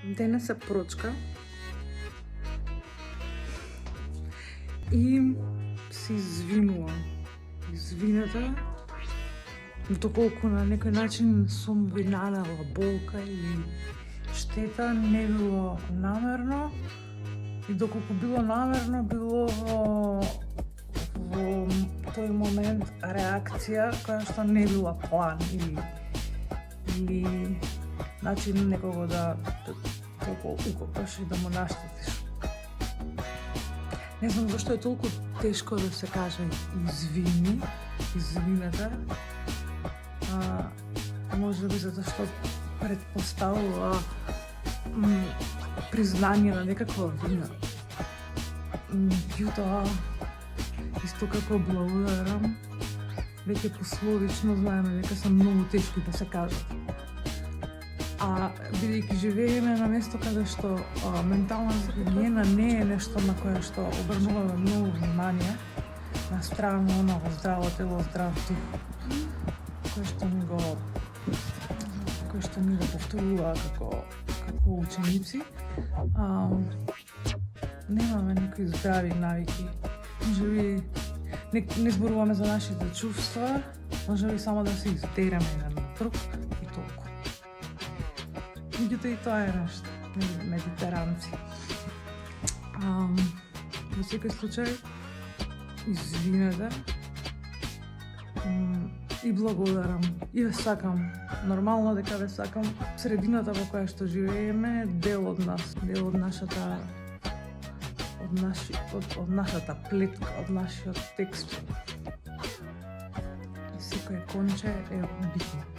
Денес е прочка и се извинувам. Извинете, доколку на некој начин сум ви нанела болка и штета, не било намерно, и доколку било намерно, било во тој момент реакција која што не била план или начин некого да толку укопаш и да му наштетиш. Не знам зашто е толку тешко да се каже извинете. Може би затоа што предпоставува признание на некаква вина. Меѓутоа, исто како благодарам, веќе пословично знаеме дека се многу тешки да се кажат. А бидејќи живееме на место каде што ментална гигиена не е нешто на кое што обрнуваме многу внимание, на страна на здраво тело, здрав дух, кој што ни го повторува како ученици, немаме некои здрави навики. Може би не зборуваме за нашите чувства, може би само да се издереме еден на друг и толку. Меѓутоа и тоа е нешто, медитеранци. Во секој случај, извинете и благодарам. И ве сакам. Нормално дека ве сакам. Средината во која што живееме е дел од нас, дел од нашата плетка, од нашиот текст. И секој конче е битно.